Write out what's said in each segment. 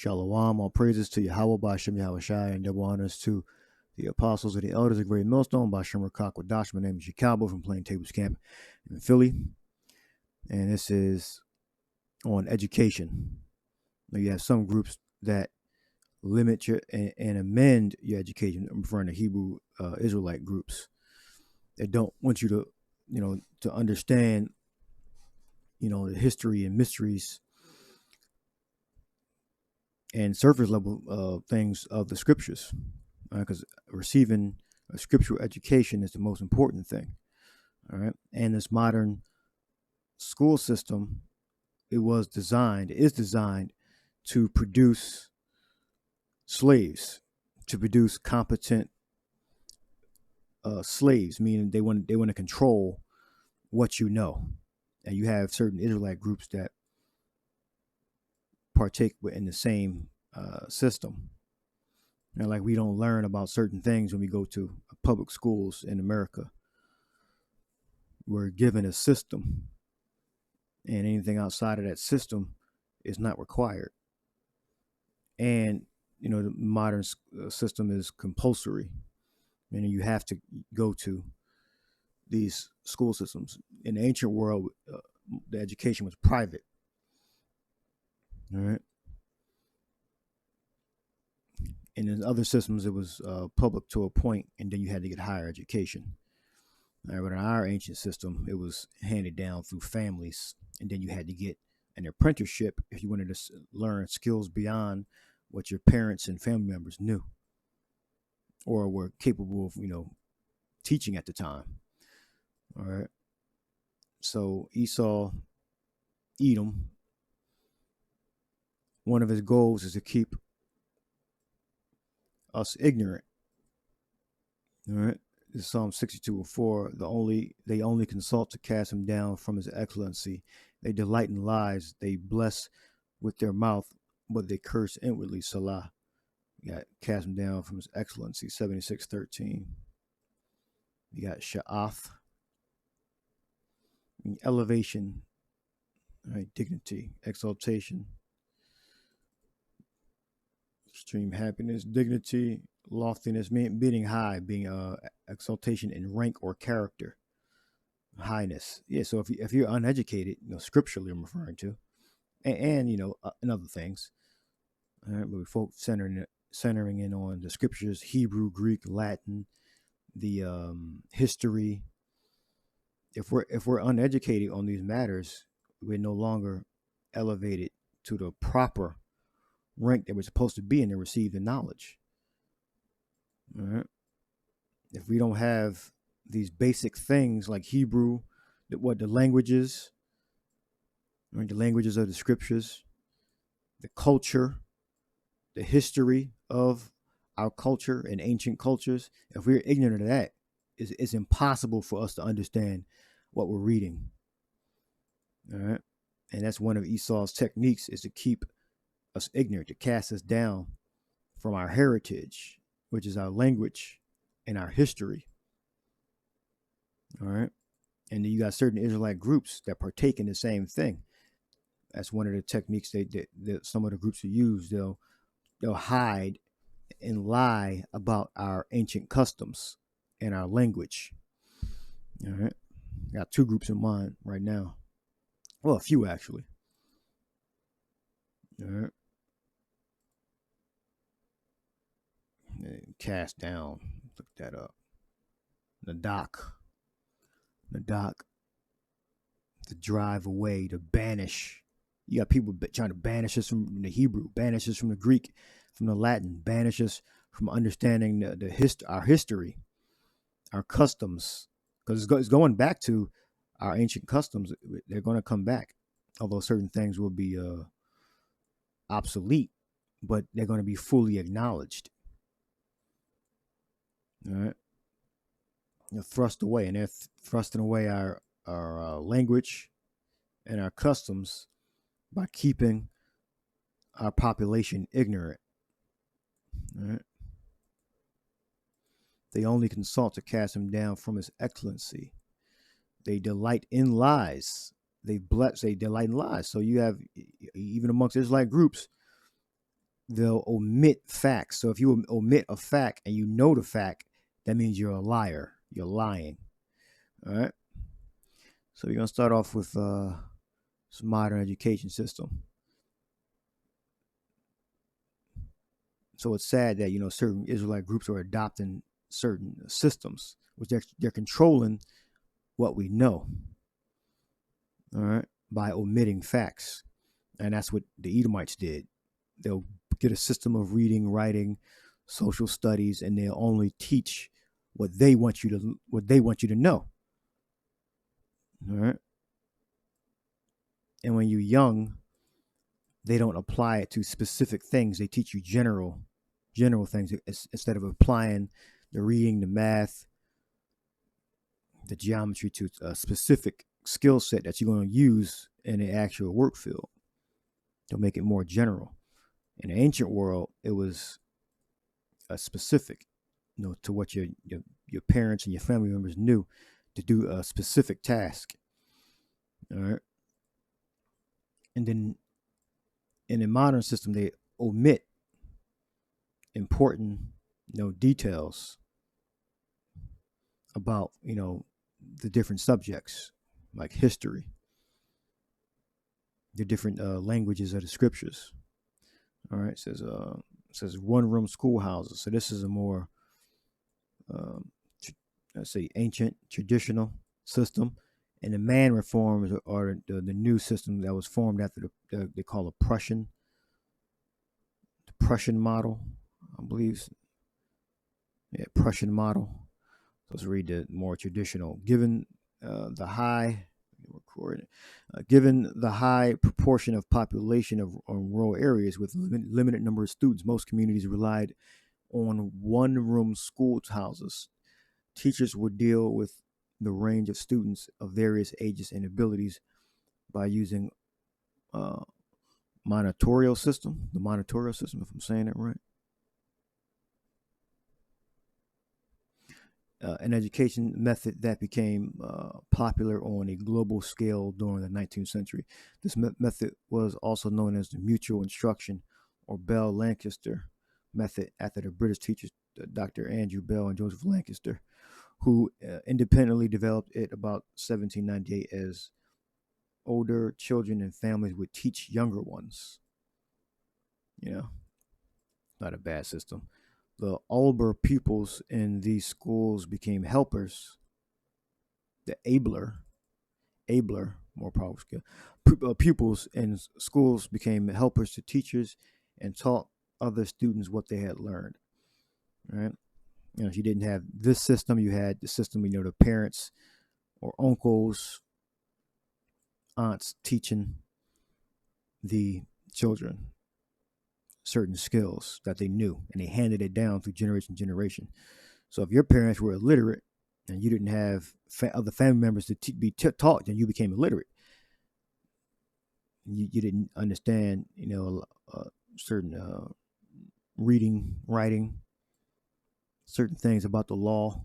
Shalom, all praises to Yahweh, Bashem Yahushai, and double honors to the apostles and the elders of Great Millstone, Bashem Rakak Wadash. My name is Chicago from Plain Tables Camp in Philly, and this is on education. Now, you have some groups that limit your and amend your education. I'm referring to Hebrew Israelite groups that don't want you to, to understand, the history and mysteries and surface level things of the scriptures, because receiving a scriptural education is the most important thing. All right, and this modern school system, is designed to produce slaves, to produce competent slaves, meaning they want to control what you know. And you have certain Israelite groups that partake in the same system. Like we don't learn about certain things when we go to public schools in America. We're given a system, and anything outside of that system is not required. And the modern system is compulsory, meaning you have to go to these school systems. In the ancient world, the education was private. All right. And in other systems, it was public to a point, and then you had to get higher education. All right, but in our ancient system, it was handed down through families, and then you had to get an apprenticeship if you wanted to learn skills beyond what your parents and family members knew or were capable of, teaching at the time. All right. So Edom, one of his goals is to keep us ignorant. All right. This is Psalm 62:4. They only consult to cast him down from his excellency. They delight in lies. They bless with their mouth, but they curse inwardly. Salah. You got cast him down from his excellency. 76:13. You got Sha'ath. Elevation. All right. Dignity. Exaltation. Extreme happiness, dignity, loftiness, being high, being exaltation in rank or character, highness. Yeah. So if you're uneducated, scripturally I'm referring to, and and other things. All right, but we folk centering in on the scriptures, Hebrew, Greek, Latin, the history. If we're uneducated on these matters, we're no longer elevated to the proper rank that we're supposed to be in to receive the knowledge. All right. If we don't have these basic things like Hebrew, the languages, right, the languages of the scriptures, the culture, the history of our culture and ancient cultures, if we're ignorant of that, it's impossible for us to understand what we're reading. All right. And that's one of Esau's techniques, is to keep us ignorant, to cast us down from our heritage, which is our language and our history. All right. And then you got certain Israelite groups that partake in the same thing. That's one of the techniques that some of the groups will use. They'll hide and lie about our ancient customs and our language. All right. Got two groups in mind right now. Well, a few actually. All right. Cast down. Look that up. Nadak. To drive away, to banish. You got people trying to banish us from the Hebrew, banish us from the Greek, from the Latin, banish us from understanding our history, our customs, because it's going back to our ancient customs. They're going to come back, although certain things will be obsolete, but they're going to be fully acknowledged. All right. They're thrust away, and they're thrusting away our language and our customs by keeping our population ignorant. All right. They only consult to cast him down from his excellency. They delight in lies. They delight in lies. So you have, even amongst Israelite groups, they'll omit facts. So if you omit a fact and you know the fact, that means you're a liar. You're lying. All right. So we're gonna start off with some modern education system. So it's sad that certain Israelite groups are adopting certain systems, which they're controlling what we know. All right, by omitting facts, and that's what the Edomites did. They'll get a system of reading, writing, social studies, and they'll only teach what they want you to know. All right. And when you're young, they don't apply it to specific things. They teach you general things instead of applying the reading, the math, the geometry to a specific skill set that you're going to use in the actual work field. They'll make it more general. In the ancient world, it was a specific, to what your parents and your family members knew to do a specific task. All right. And then in a modern system, they omit important, details about, the different subjects, like history, the different languages of the scriptures. All right. It says one-room schoolhouses. So this is a more, let's say, ancient, traditional system. And the man reforms are the new system that was formed after they call the Prussian model, I believe. Yeah, Prussian model. Let's read the more traditional. Given the high proportion of population on rural areas with limited number of students, most communities relied on one-room schoolhouses. Teachers would deal with the range of students of various ages and abilities by using the monitorial system, if I'm saying it right. An education method that became popular on a global scale during the 19th century. This method was also known as the mutual instruction or Bell-Lancaster method after the British teachers Dr. Andrew Bell and Joseph Lancaster, who independently developed it about 1798 as older children and families would teach younger ones. Not a bad system. The older pupils in these schools became helpers. The abler, more powerful skill. Pupils in schools became helpers to teachers and taught other students what they had learned. Right? If you didn't have this system, you had the system, the parents or uncles, aunts teaching the children certain skills that they knew, and they handed it down through generation to generation. So if your parents were illiterate and you didn't have other family members to be taught, then you became illiterate. You didn't understand, certain reading, writing, certain things about the law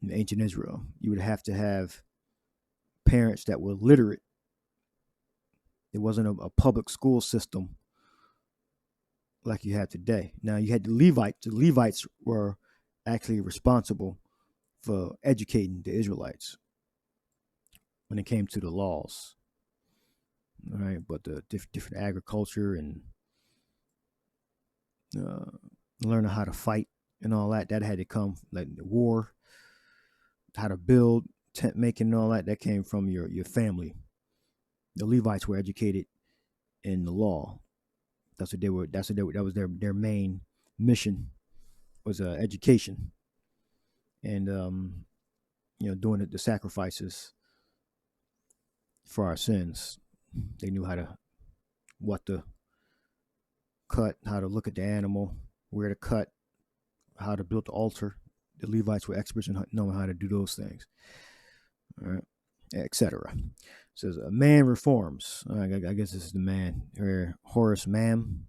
in ancient Israel. You would have to have parents that were literate. It wasn't a public school system like you have today. Now you had the Levites. The Levites were actually responsible for educating the Israelites when it came to the laws. All right, but the different agriculture and learning how to fight and all that had to come, like the war, how to build, tent making and all that came from your family. The Levites were educated in the law. That was their main mission, was education, and doing the sacrifices for our sins. They knew what to cut, how to look at the animal, where to cut, how to build the altar. The Levites were experts in knowing how to do those things, all right, etc. Says a man reforms. I guess this is the man, Horace Mann.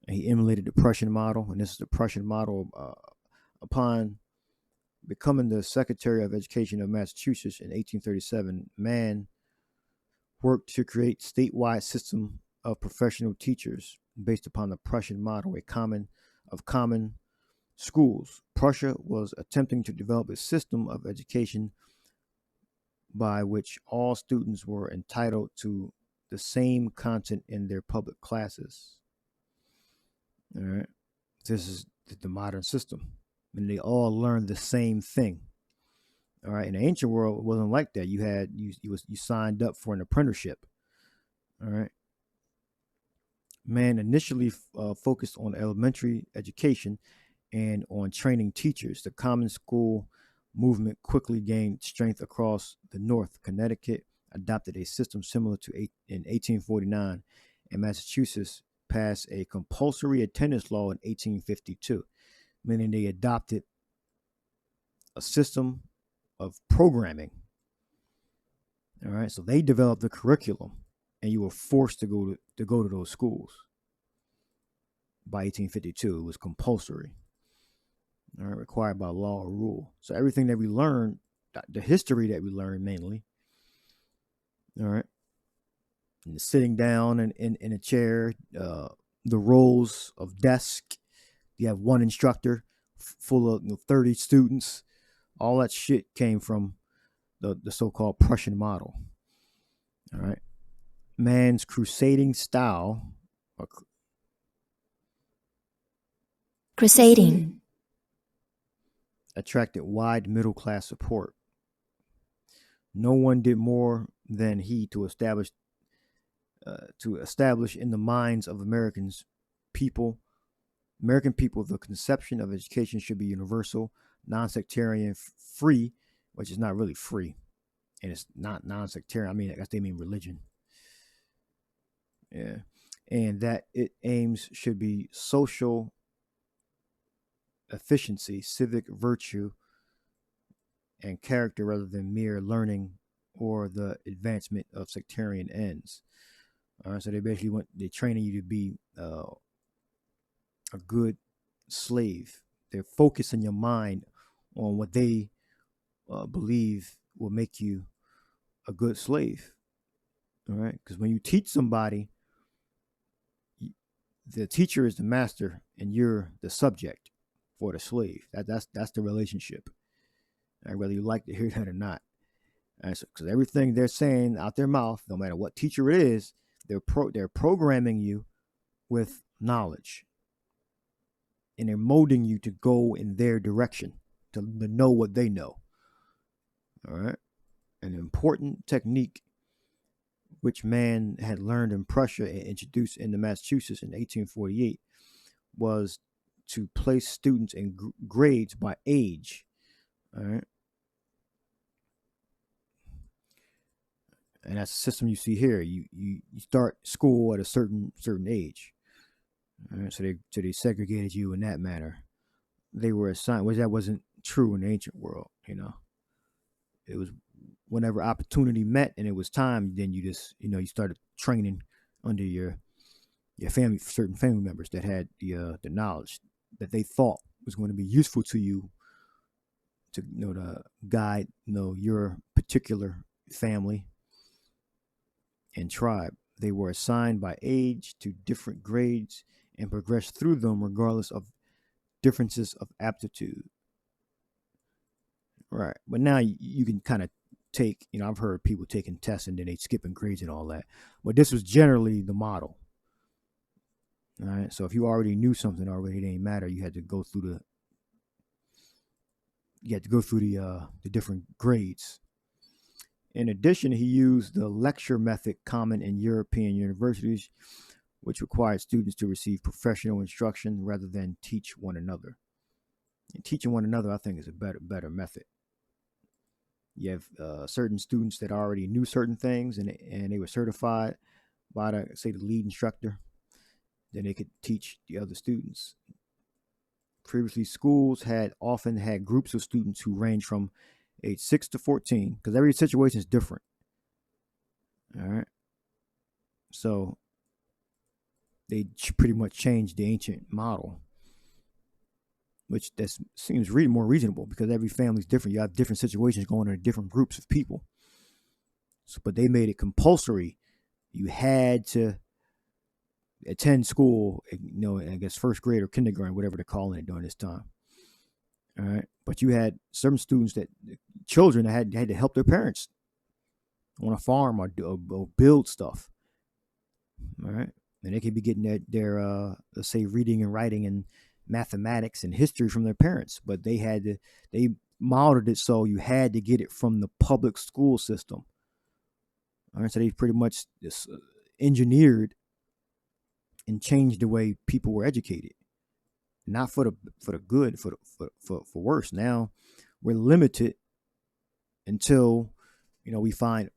He emulated the Prussian model, and this is the Prussian model. Upon becoming the Secretary of Education of Massachusetts in 1837, Mann worked to create statewide system of professional teachers based upon the Prussian model, common schools. Prussia was attempting to develop a system of education by which all students were entitled to the same content in their public classes. All right. This is the modern system. And they all learned the same thing. All right. In the ancient world, it wasn't like that. You signed up for an apprenticeship. All right. Man initially focused on elementary education and on training teachers. The common school movement quickly gained strength across the North. Connecticut adopted a system similar to in 1849, and Massachusetts passed a compulsory attendance law in 1852, meaning they adopted a system of programming. All right, so they developed the curriculum, and you were forced to go to those schools. By 1852, it was compulsory. All right, required by law or rule. So everything that we learned, the history that we learned mainly, all right, and sitting down in a chair, the rows of desk, you have one instructor full of 30 students. All that shit came from the so-called Prussian model. All right, man's crusading style, crusading, attracted wide middle class support. No one did more than he to establish in the minds of American people the conception of education should be universal, non-sectarian, free, which is not really free, and it's not non-sectarian. I mean, I guess they mean religion. Yeah, and that it aims should be social efficiency, civic virtue, and character rather than mere learning or the advancement of sectarian ends. All right, so they're training you to be a good slave. They're focusing your mind on what they believe will make you a good slave. All right, because when you teach somebody, the teacher is the master and you're the subject for the slave. That's the relationship. Whether you like to hear that or not. Because everything they're saying out their mouth, no matter what teacher it is, they're programming you with knowledge, and they're molding you to go in their direction, to know what they know. All right, an important technique which man had learned in Prussia and introduced into Massachusetts in 1848 was to place students in grades by age. All right. And that's the system you see here. You start school at a certain age. All right, so they segregated you in that manner. They were assigned, which that wasn't true in the ancient world. It was whenever opportunity met and it was time, then you just you started training under your family, certain family members that had the knowledge that they thought was going to be useful to you to to guide your particular family and tribe. They were assigned by age to different grades and progressed through them regardless of differences of aptitude. Right. But now you can kind of take, I've heard people taking tests and then they skipping grades and all that. But this was generally the model. All right. So if you already knew something already, it didn't matter. You had to go through the different grades. In addition, he used the lecture method common in European universities, which required students to receive professional instruction rather than teach one another. And teaching one another, I think, is a better method. You have certain students that already knew certain things and they were certified by the lead instructor. Then they could teach the other students. Previously, schools often had groups of students who range from age 6 to 14, because every situation is different. All right. So they pretty much changed the ancient model, which seems more reasonable because every family's different. You have different situations going on in different groups of people. So, but they made it compulsory. You had to attend school, I guess first grade or kindergarten, whatever they're calling it during this time. All right. But you had some students children that had to help their parents on a farm or build stuff. All right. And they could be getting their let's say reading and writing and mathematics and history from their parents, but they modeled it so you had to get it from the public school system. All right. So they pretty much engineered and changed the way people were educated. Not for the good, for worse. Now we're limited until we find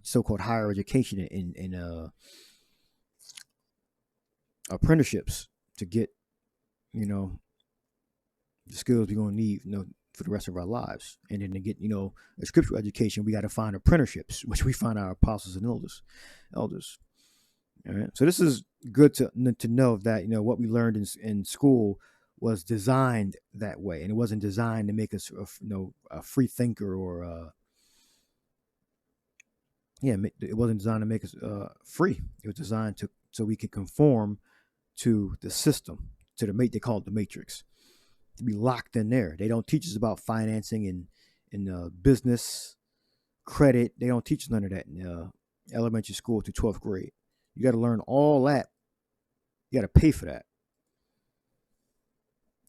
so-called higher education in apprenticeships to get the skills we're gonna need for the rest of our lives. And then to get a scriptural education, we got to find apprenticeships, which we find our apostles and elders. All right. So this is good to know that what we learned in school was designed that way, and it wasn't designed to make us a free thinker or it wasn't designed to make us free. It was designed so we could conform to the system, they call it the matrix, to be locked in there. They don't teach us about financing and business, credit. They don't teach us none of that in elementary school to 12th grade. You got to learn all that. You got to pay for that.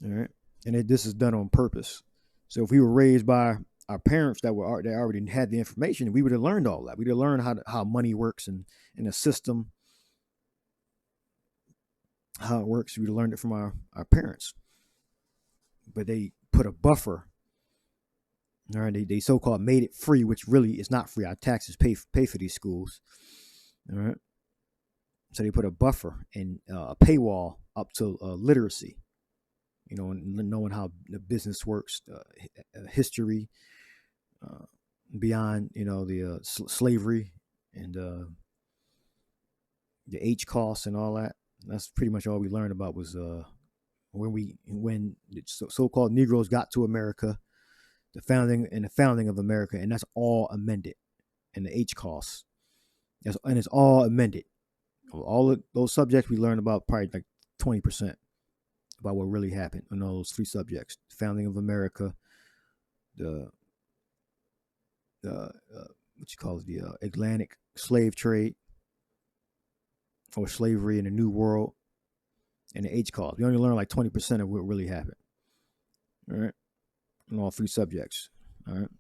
All right. And this is done on purpose. So if we were raised by our parents that already had the information, we would have learned all that. We'd have learned how money works and the system, how it works. We'd have learned it from our parents. But they put a buffer. All right. They so-called made it free, which really is not free. Our taxes pay for these schools. All right. So they put a buffer and a paywall up to literacy, knowing how the business works, history, beyond, the slavery and the H costs and all that. That's pretty much all we learned about was when the so-called Negroes got to America, the founding of America, and that's all amended, and the H costs, and it's all amended. All of those subjects we learned about, probably like 20% about what really happened on all those three subjects: the founding of America, the Atlantic slave trade or slavery in the New World, and the H cause. We only learned like 20% of what really happened. All right, in all three subjects. All right.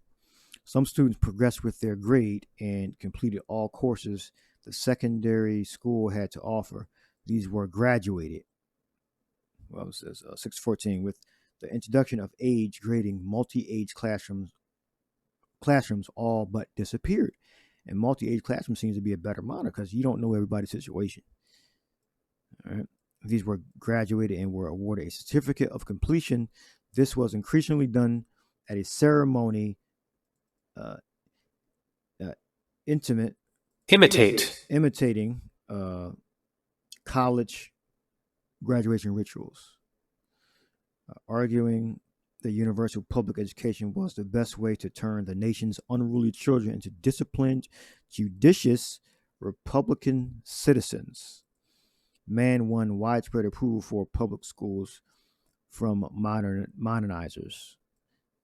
Some students progressed with their grade and completed all courses the secondary school had to offer. These were graduated. Well, it says 614 with the introduction of age grading. Multi-age classrooms all but disappeared, and multi-age classroom seems to be a better model because you don't know everybody's situation. All right. These were graduated and were awarded a certificate of completion. This was increasingly done at a ceremony, imitating college graduation rituals, arguing that universal public education was the best way to turn the nation's unruly children into disciplined, judicious Republican citizens. Mann won widespread approval for public schools from modernizers.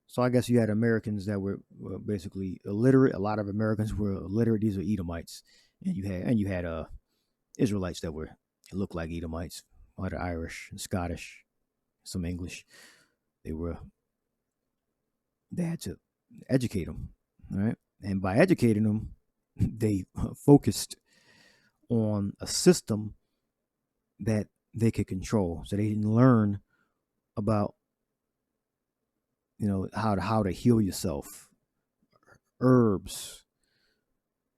So I guess you had Americans that were basically illiterate. A lot of Americans were illiterate. These were Edomites, and you had Israelites that looked like Edomites, a lot of Irish and Scottish, some English. They had to educate them, all right? And by educating them, they focused on a system that they could control. So they didn't learn about, how to heal yourself, herbs.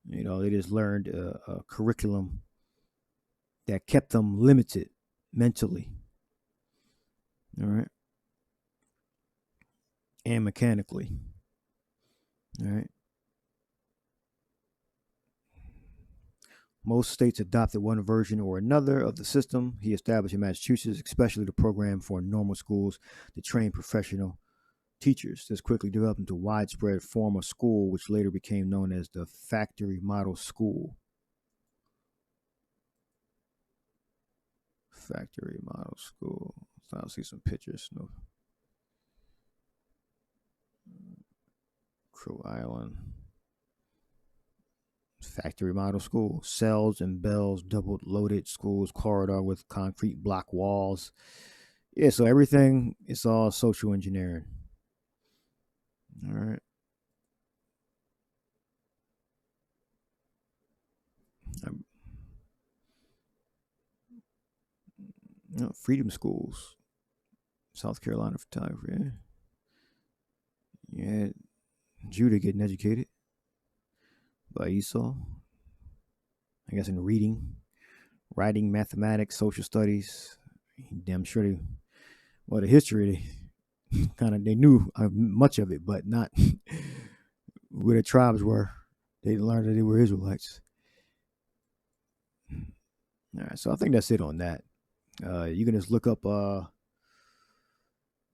They just learned a curriculum that kept them limited mentally, all right, and mechanically, all right. Most states adopted one version or another of the system he established in Massachusetts, especially the program for normal schools to train professional teachers. This quickly developed into a widespread form of school, which later became known as the factory model school. Factory model school. So I'll see some pictures. No. Crow Island. Factory model school. Cells and bells, double loaded schools, corridor with concrete block walls. Yeah, so everything, it's all social engineering. All right. Freedom schools. South Carolina photography. Yeah. Judah getting educated by Esau. I guess in reading, writing, mathematics, social studies. Damn sure the history, they knew much of it, but not where the tribes were. They learned that they were Israelites. All right, so I think that's it on that. You can just look up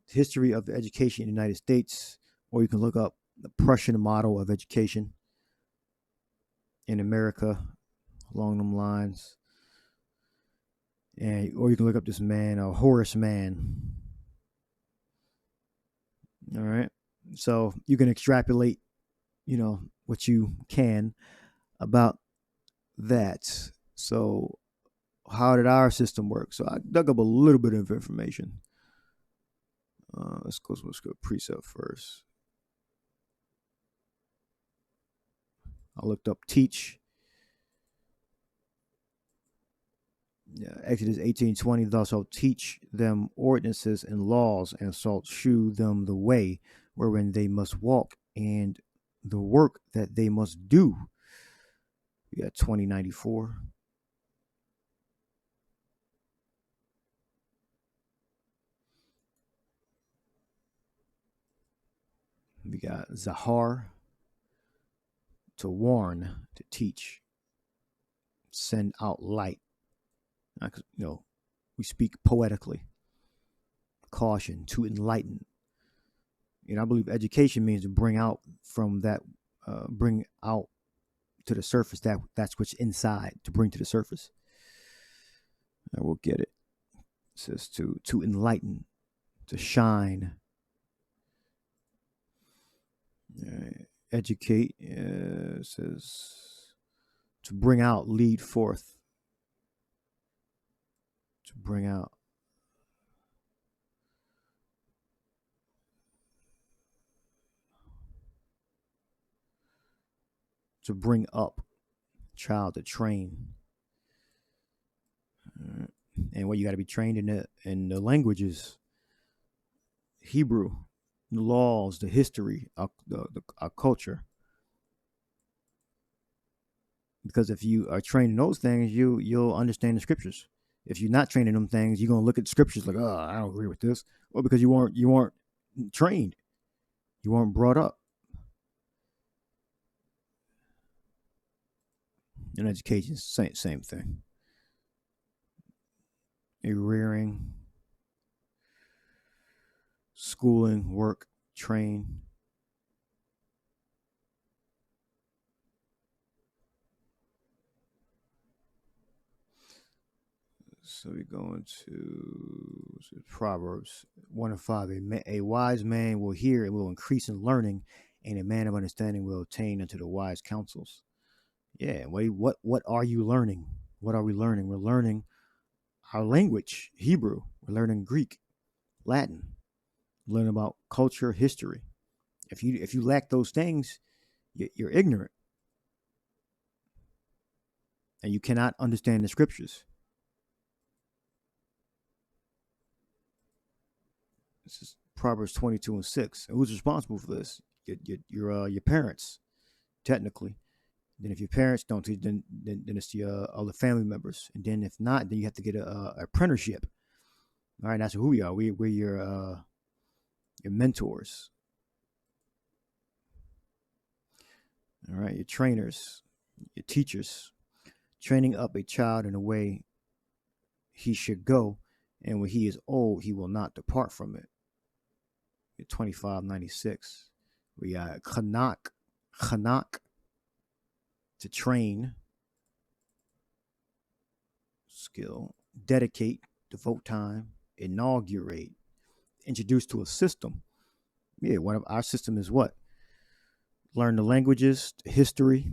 history of education in the United States, or you can look up the Prussian model of education in America along them lines. Or you can look up this man, Horace Mann. All right. So you can extrapolate, what you can about that. So how did our system work? So I dug up a little bit of information. Let's go precept first. I looked up teach. Exodus 18:20, thou shalt teach them ordinances and laws, and shalt shew them the way wherein they must walk, and the work that they must do. We got 2094. We got Zahar, to warn, to teach, send out light. We speak poetically. Caution, to enlighten. I believe education means to bring out from that, bring out to the surface that's what's inside, to bring to the surface. I will get it. It says to enlighten, to shine. Educate. It says to bring out, lead forth. To bring out. To bring up, child, to train. And what you got to be trained in the languages, Hebrew, the laws, the history, our culture. Because if you are trained in those things, you'll understand the scriptures. If you're not trained in them things, you're gonna look at the scriptures like, oh, I don't agree with this. Well, because you weren't trained, you weren't brought up. In education, same thing. A rearing, schooling, work, train. So we go into Proverbs 1:5. A wise man will hear and will increase in learning, and a man of understanding will attain unto the wise counsels. Yeah, what are you learning? What are we learning? We're learning our language, Hebrew. We're learning Greek, Latin. We're learning about culture, history. If you lack those things, you're ignorant, and you cannot understand the scriptures. This is Proverbs 22:6. Who's responsible for this? Your parents, technically. Then if your parents don't teach, then it's the other family members. And then if not, then you have to get a apprenticeship. All right, that's who we are. We're your mentors. All right, your trainers, your teachers, training up a child in a way he should go, and when he is old, he will not depart from it. 2596. We got chanak, to train, skill, dedicate, devote time, inaugurate, introduce to a system. Yeah, one of our system is what? Learn the languages, the history,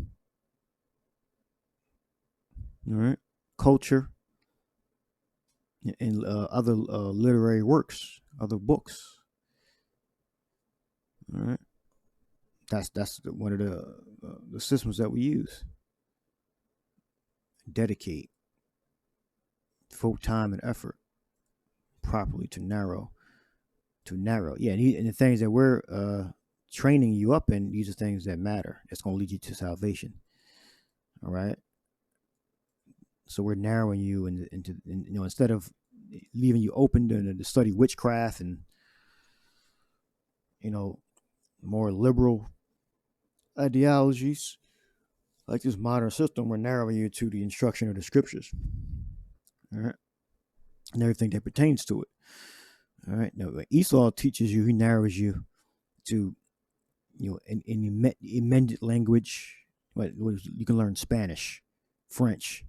all right, culture, and other literary works, other books. All right, that's one of the systems that we use. Dedicate, devote time and effort properly to narrow. Yeah, and the things that we're training you up in, these are things that matter. It's going to lead you to salvation. All right. So we're narrowing you into instead of leaving you open to study witchcraft and more liberal ideologies like this modern system, we're narrowing you to the instruction of the scriptures. All right. And everything that pertains to it. All right. Now, Esau teaches you, he narrows you to, in amended language. You can learn Spanish, French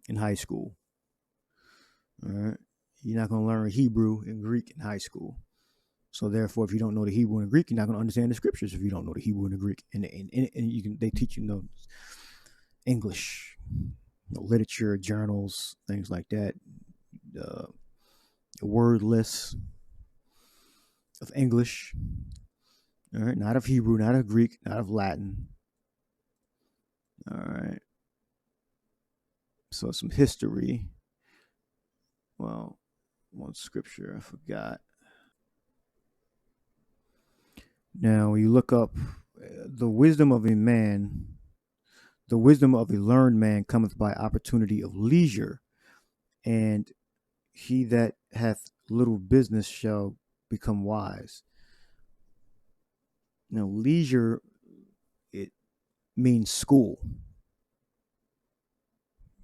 in high school. All right. You're not going to learn Hebrew and Greek in high school. So therefore, if you don't know the Hebrew and the Greek, you're not going to understand the scriptures. If you don't know the Hebrew and the Greek, and they teach you, English, literature, journals, things like that. The word list of English. All right, not of Hebrew, not of Greek, not of Latin. All right. So some history. Well, one scripture I forgot. Now, you look up the wisdom of a man, the wisdom of a learned man cometh by opportunity of leisure, and he that hath little business shall become wise. Now, leisure, it means school.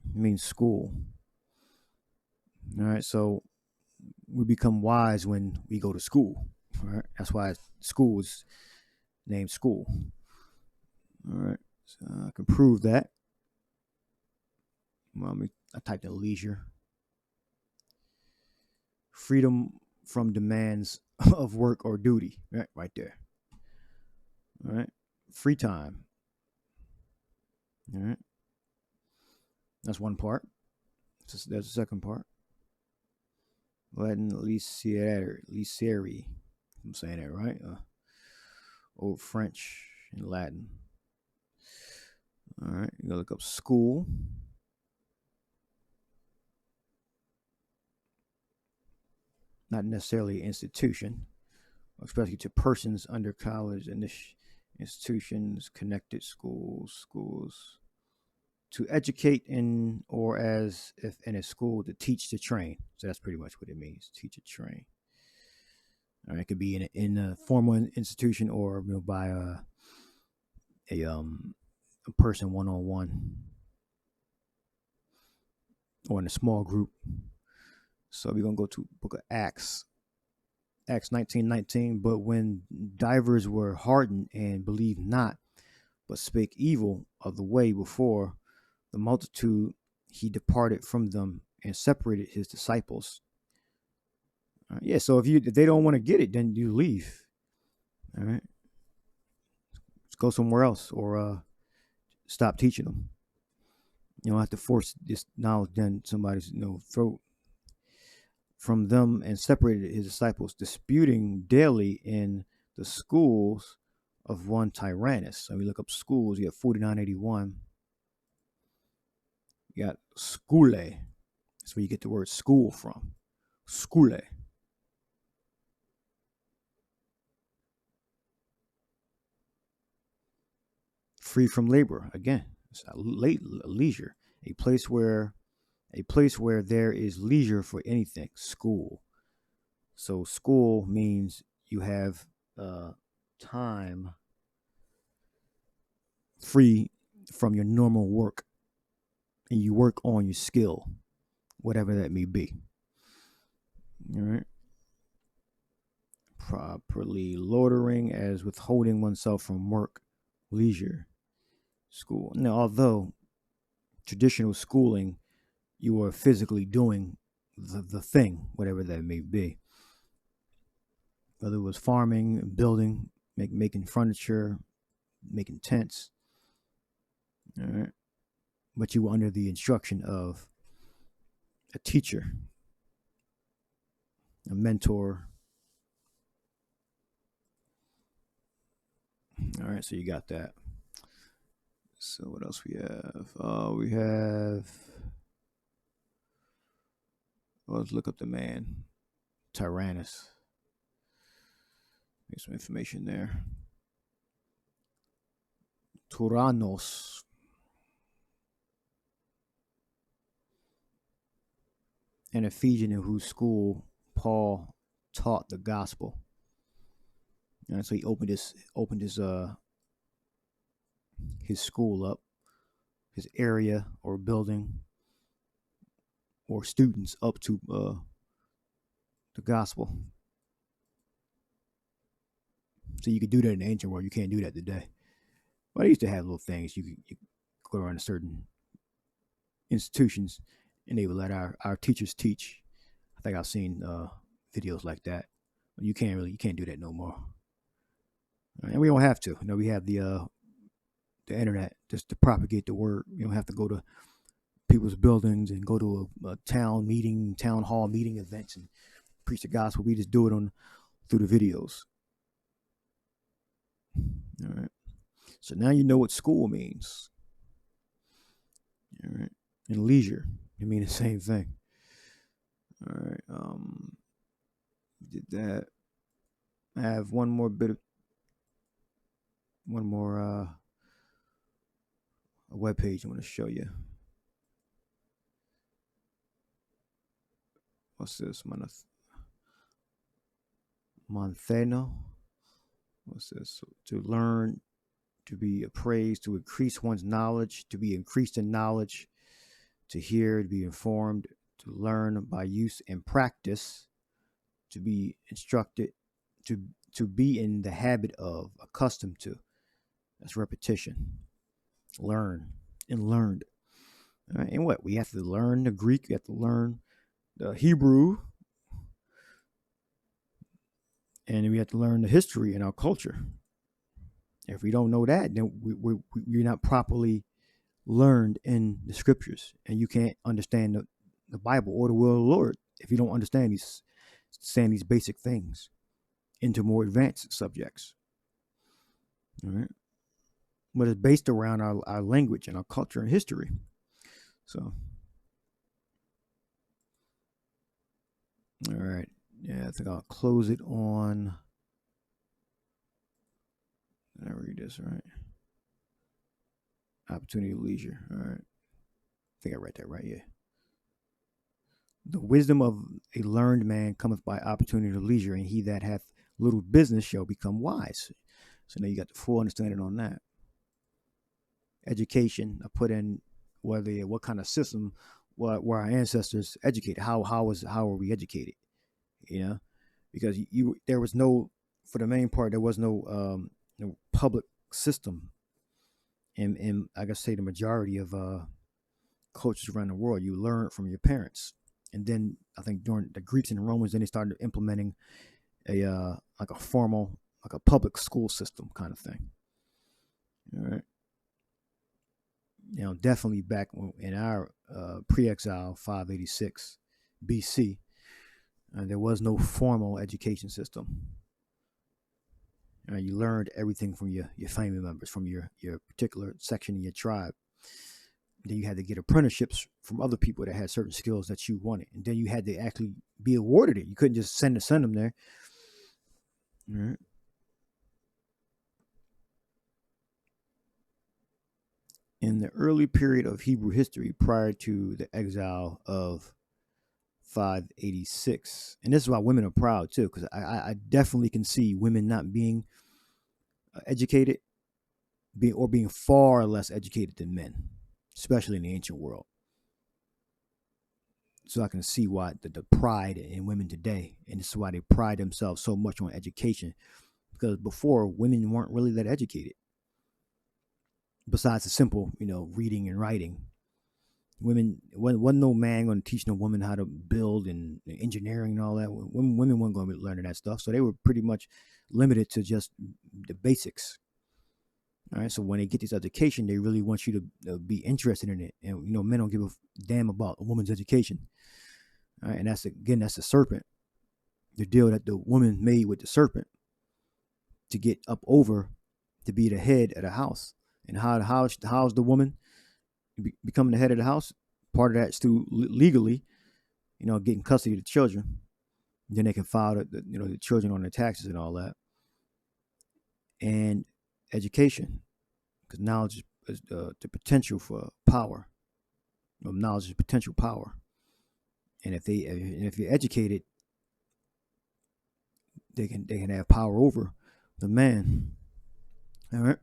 It means school. All right, so we become wise when we go to school. All right, that's why school is named school. All right, so I can prove that. Well, I typed in leisure. Freedom from demands of work or duty. Right there. All right, free time. All right, that's one part. There's the second part. Latin liceri. I'm saying that right. Old French and Latin. All right, you gotta look up school. Not necessarily institution, especially to persons under college and institutions, connected schools. To educate in, or as if in a school, to teach, to train. So that's pretty much what it means, teach or train. All right, it could be in a formal institution, or by a person one-on-one, or in a small group. So we're gonna go to Book of Acts 19:19. But when divers were hardened and believed not, but spake evil of the way before the multitude, he departed from them and separated his disciples. Yeah, so if they don't want to get it, then you leave. All right, let's go somewhere else, or stop teaching them. You don't have to force this knowledge down somebody's throat. From them and separated his disciples, disputing daily in the schools of one Tyrannus. So we look up schools. You have 4981. You got skule. That's where you get the word school from. Skule. Free from labor. Again, it's leisure. A place where there is leisure for anything. School. So school means you have time free from your normal work, and you work on your skill, whatever that may be. All right. Properly loitering, as withholding oneself from work, leisure, school. Now, although traditional schooling, you are physically doing the thing, whatever that may be. Whether it was farming, building, making furniture, making tents. All right. But you were under the instruction of a teacher, a mentor. All right, so you got that. So what else we have? Let's look up the man, Tyrannus. Get some information there. Tyrannos. An Ephesian in whose school Paul taught the gospel. And so he opened his school up, his area or building or students up to the gospel. So you could do that in the ancient world. You can't do that today. But they used to have little things. You go around to certain institutions and they would let our teachers teach. I think I've seen videos like that. But you can't do that no more. And we don't have to. We have the internet just to propagate the word. You don't have to go to people's buildings and go to a town hall meeting events and preach the gospel. We just do it through the videos. All right. So now you know what school means. All right. And leisure, it means the same thing. All right. Did that. I have one more a web page I want to show you. What's this? Montheno. What's this? To learn, to be appraised, to increase one's knowledge, to be increased in knowledge, to hear, to be informed, to learn by use and practice, to be instructed, to be in the habit of, accustomed to. That's repetition. Learn and learned. All right, and what? We have to learn the Greek, we have to learn the Hebrew, and we have to learn the history in our culture. If we don't know that, then we're not properly learned in the scriptures, and you can't understand the Bible or the will of the Lord if you don't understand these basic things into more advanced subjects. All right, but it's based around our language and our culture and history. So, all right, yeah, I think I'll close it on. Did I read this right? Opportunity of leisure. All right. I think I read that right, yeah. The wisdom of a learned man cometh by opportunity of leisure, and he that hath little business shall become wise. So now you got the full understanding on that. Education, I put in what kind of system were our ancestors educated? How were we educated? Because there was no, for the main part, there was no public system. And I guess say the majority of cultures around the world, you learn from your parents. And then I think during the Greeks and the Romans, then they started implementing a formal, like a public school system kind of thing. All right. Definitely back in our pre-exile 586 BC, there was no formal education system. You learned everything from your family members, from your particular section of your tribe. Then you had to get apprenticeships from other people that had certain skills that you wanted, and then you had to actually be awarded it. You couldn't just send them there. All right. In the early period of Hebrew history, prior to the exile of 586, and this is why women are proud too, because I definitely can see women not being educated, being far less educated than men, especially in the ancient world. So I can see why the pride in women today, and this is why they pride themselves so much on education, because before women weren't really that educated. Besides the simple, reading and writing, Women, wasn't no man going to teach no woman how to build and engineering and all that. Women weren't going to be learning that stuff, so they were pretty much limited to just the basics. All right, so when they get this education, they really want you to be interested in it, and men don't give a damn about a woman's education. All right, and that's the serpent, the deal that the woman made with the serpent to get up over, to be the head of the house. And how's the woman becoming the head of the house? Part of that's through legally, getting custody of the children. Then they can file the children on their taxes and all that. And education, because knowledge is the potential for power. Knowledge is potential power. And if you're educated, they can have power over the man. All right.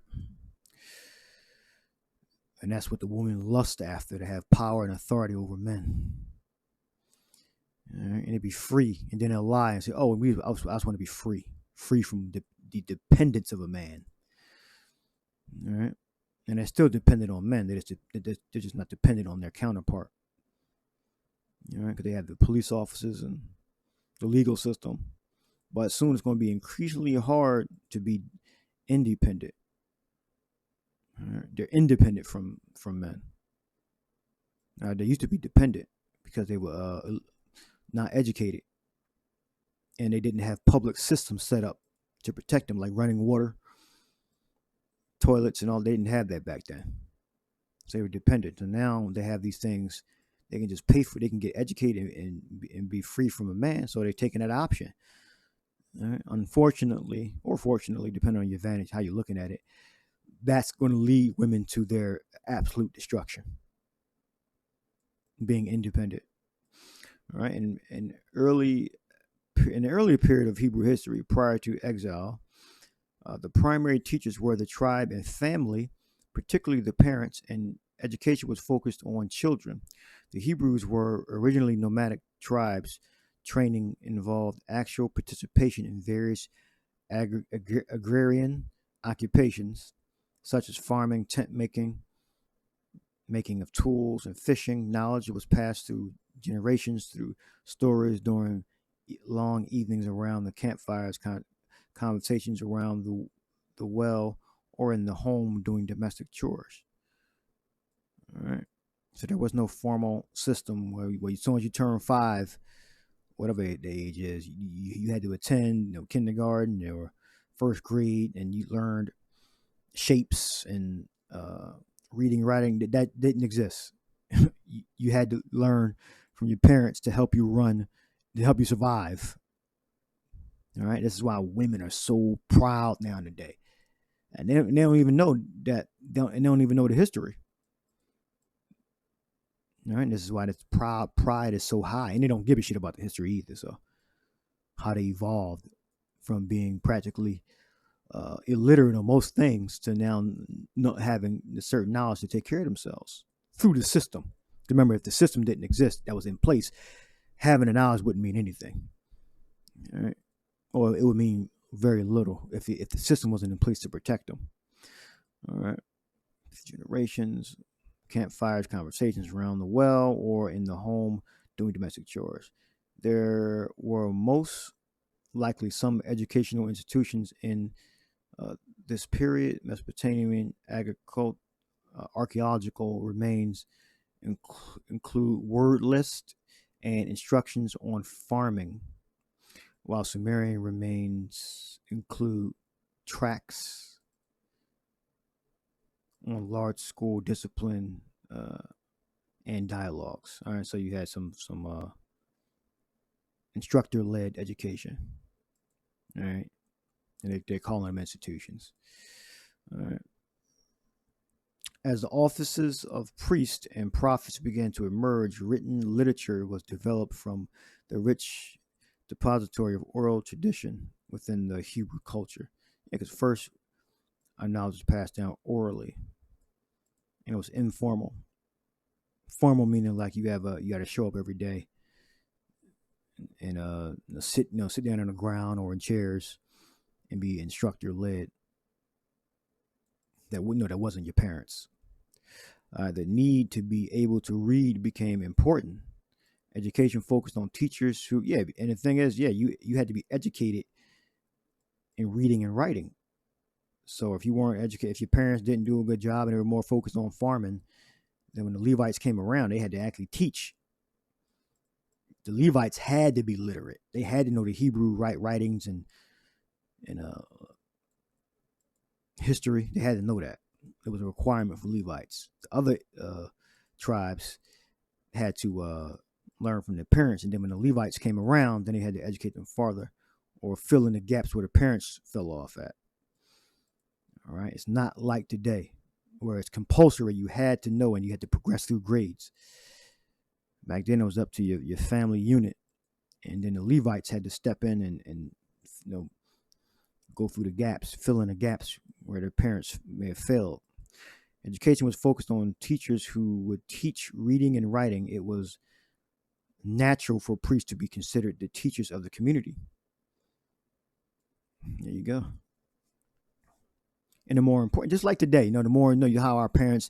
And that's what the woman lusts after, to have power and authority over men. All right? And to be free. And then they'll lie and say, oh, I just want to be free from the dependence of a man. All right. And they're still dependent on men. They're just not dependent on their counterpart. All right. Because they have the police officers and the legal system. But soon it's going to be increasingly hard to be independent. They're independent from men. They used to be dependent because they were not educated, and they didn't have public systems set up to protect them, like running water, toilets, and all. They didn't have that back then, so they were dependent. And now they have these things. They can just pay for. They can get educated and be free from a man. So they're taking that option. All right? Unfortunately, or fortunately, depending on your advantage, how you're looking at it, that's going to lead women to their absolute destruction. Being independent. All right. In the earlier period of Hebrew history, prior to exile, the primary teachers were the tribe and family, particularly the parents, and education was focused on children. The Hebrews were originally nomadic tribes. Training involved actual participation in various agrarian occupations, such as farming, tent making, making of tools, and fishing. Knowledge was passed through generations, through stories during long evenings around the campfires, conversations around the well, or in the home doing domestic chores. All right. So there was no formal system where as soon as you turn 5, whatever the age is, you had to attend kindergarten or first grade, and you learned shapes and reading, writing. That didn't exist. You had to learn from your parents to help you survive. All right. This is why women are so proud now today, and they don't even know that. They don't even know the history. All right. And this is why this pride is so high, and they don't give a shit about the history either. So how they evolved from being practically illiterate on most things to now not having the certain knowledge to take care of themselves through the system. Remember, if the system didn't exist that was in place, having the knowledge wouldn't mean anything. All right. Or it would mean very little if the system wasn't in place to protect them. All right. Generations, campfires, conversations around the well or in the home doing domestic chores. There were most likely some educational institutions in this period. Mesopotamian archaeological remains include word lists and instructions on farming, while Sumerian remains include tracts on large school discipline and dialogues. All right, so you had some instructor-led education. All right, and they're calling them institutions. All right. As the offices of priests and prophets began to emerge, written literature was developed from the rich depository of oral tradition within the Hebrew culture. Because first, our knowledge was passed down orally, and it was informal. Formal meaning like you got to show up every day and sit down on the ground or in chairs and be instructor led. That wasn't your parents. The need to be able to read became important. Education focused on teachers who, and the thing is, you had to be educated in reading and writing. So if you weren't educated, if your parents didn't do a good job and they were more focused on farming, then when the Levites came around, they had to actually teach. The Levites had to be literate. They had to know the Hebrew writings and history. They had to know that. It was a requirement for Levites. The other tribes had to learn from their parents, and then when the Levites came around, then they had to educate them farther or fill in the gaps where the parents fell off at. All right, it's not like today where it's compulsory. You had to know and you had to progress through grades. Back then it was up to your family unit, and then the Levites had to step in and go through the gaps, fill in the gaps where their parents may have failed. Education was focused on teachers who would teach reading and writing. It was natural for priests to be considered the teachers of the community. There you go. And the more important, just like today, the more how our parents,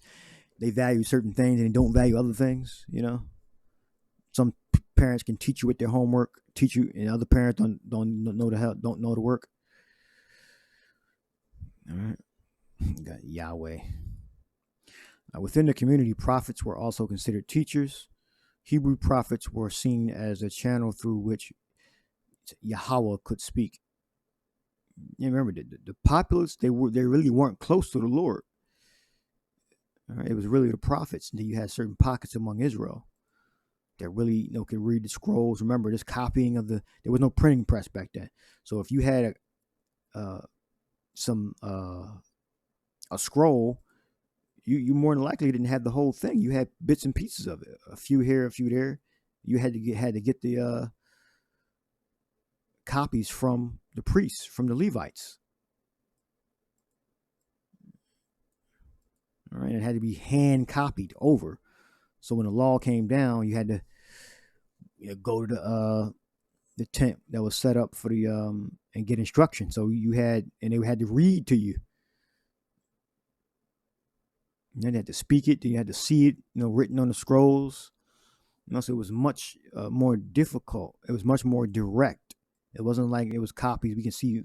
they value certain things and they don't value other things. Some parents can teach you with their homework, teach you, and other parents don't know the work. All right, you got Yahweh. Within the community, prophets were also considered teachers. Hebrew prophets were seen as a channel through which Yahweh could speak. You remember the populace, they really weren't close to the Lord. All right, it was really the prophets. And then you had certain pockets among Israel that really could read the scrolls. Remember, this copying there was no printing press back then. So if you had a scroll, you more than likely didn't have the whole thing. You had bits and pieces of it, a few here, a few there. You had to get the copies from the priests, from the Levites. All right, it had to be hand copied over. So when the law came down, you had to go to the tent that was set up for the and get instruction. So they had to read to you. And then you had to speak it. Then you had to see it, written on the scrolls. So it was much more difficult. It was much more direct. It wasn't like it was copies. We can see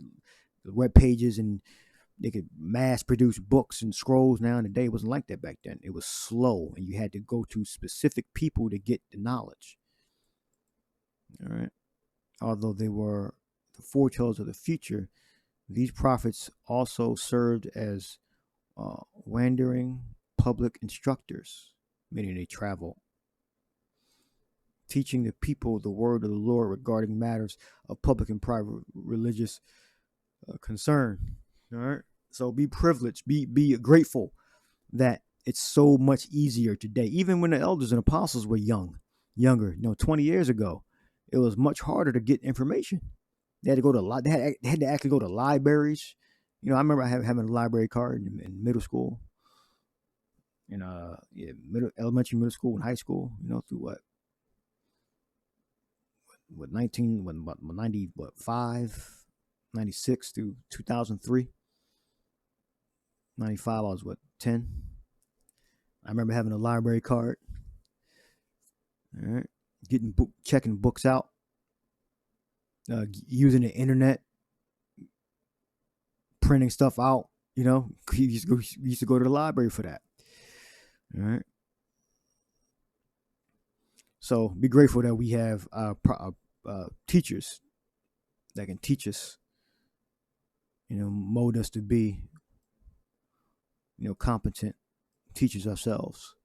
the web pages, and they could mass produce books and scrolls now in the day. It wasn't like that back then. It was slow, and you had to go to specific people to get the knowledge. All right. Although they were the foretellers of the future, these prophets also served as wandering public instructors, meaning they travel, teaching the people the word of the Lord regarding matters of public and private religious concern. All right. So be privileged, be grateful that it's so much easier today. Even when the elders and apostles were younger, 20 years ago, it was much harder to get information. They had to go to they had to actually go to libraries. I remember having a library card in middle school, in elementary, middle school, and high school. Through what 95, 96 through 2003. 95, I was 10. I remember having a library card. All right, checking books out, using the internet, printing stuff out. We used to go to the library for that. All right. So be grateful that we have teachers that can teach us, mold us to be, competent teachers ourselves.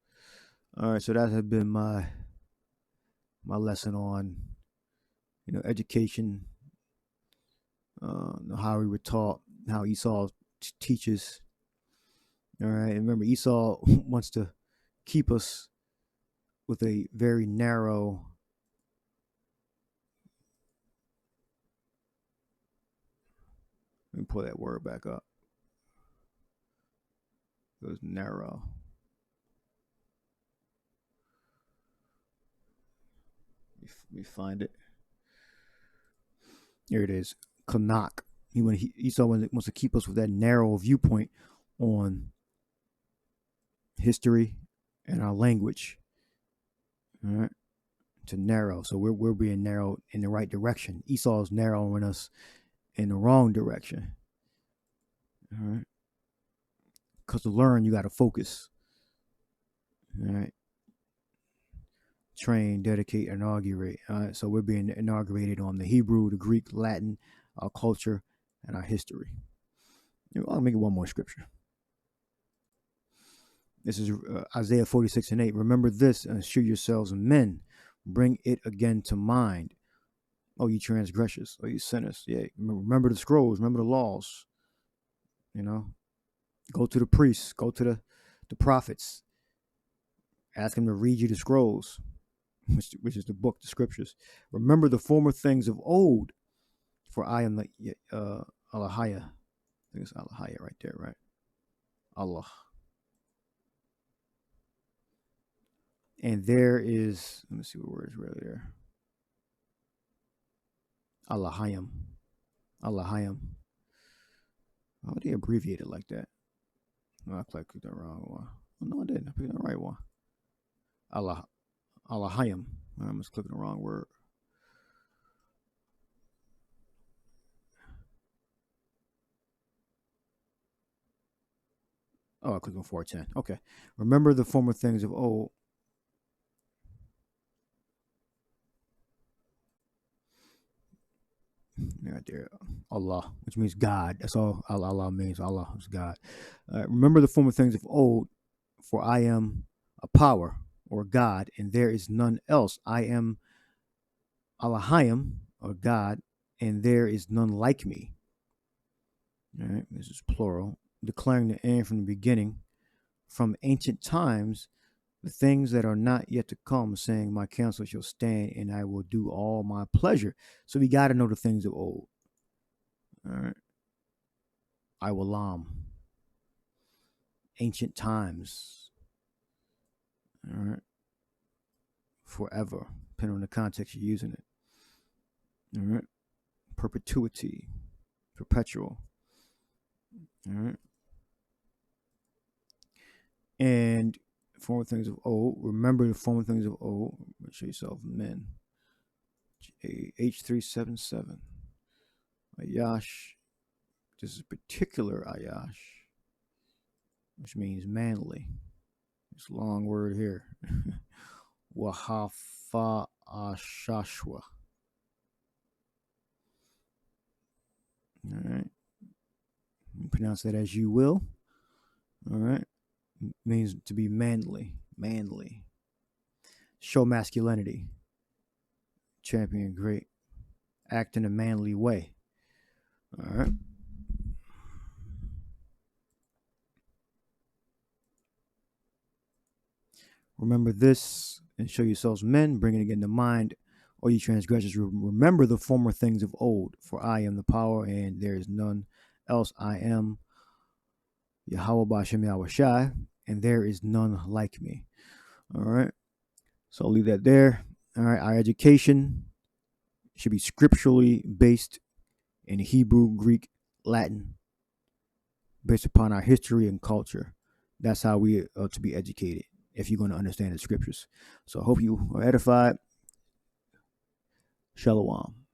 All right. So that has been my lesson on, education, how we were taught, how Esau teaches. All right. And remember, Esau wants to keep us with a very narrow let me pull that word back up. It was narrow. Let me find it. Here it is. Kanak. Esau wants to keep us with that narrow viewpoint on history, and our language. All right. To narrow. So we're being narrowed in the right direction. Esau's narrowing us in the wrong direction. All right. Because to learn, you got to focus. All right. Train, dedicate, inaugurate. All right. So we're being inaugurated on the Hebrew, the Greek, Latin, our culture, and our history. I'll make it one more scripture. This is Isaiah 46:8. Remember this and assure yourselves men. Bring it again to mind. Oh, you transgressors. Oh, you sinners. Yeah. Remember the scrolls. Remember the laws. Go to the priests. Go to the prophets. Ask them to read you the scrolls, which is the book, the scriptures. Remember the former things of old, for I am the Allahiyah. I think it's Allahiyah right there, right? Allah. And there is, let me see what word is really there. Allahayim. Allahayim. Why would they abbreviate it like that? Oh, I clicked the wrong one. Oh, no, I didn't. I picked the right one. Allahayim. I must click the wrong word. Oh, I clicked on 410. Okay. Remember the former things of old. Right there, Allah, which means God. That's all Allah means. Allah is God. Remember the former things of old, for I am a power, or God, and there is none else. I am Allahayim, or God, and there is none like me. All right, this is plural, declaring the end from the beginning, from ancient times, the things that are not yet to come, saying, my counsel shall stand, and I will do all my pleasure. So we got to know the things of old. All right. I will ancient times. All right. Forever, depending on the context you're using it. All right. Perpetuity, perpetual. All right. And former things of old. Remember the former things of old. Show yourself men. H377. Ayash. This is particular Ayash, which means manly. This long word here. Wahafa Ashashwa. All right. Pronounce that as you will. All right. Means to be manly. Manly. Show masculinity. Champion great. Act in a manly way. All right. Remember this and show yourselves men, bring it again to mind, all you transgressors. Remember the former things of old, for I am the power, and there is none else. I am Yahweh Bashem Yahushai, and there is none like me. All right. So I'll leave that there. All right. Our education should be scripturally based in Hebrew, Greek, Latin, based upon our history and culture. That's how we are to be educated, if you're going to understand the scriptures. So I hope you are edified. Shalom.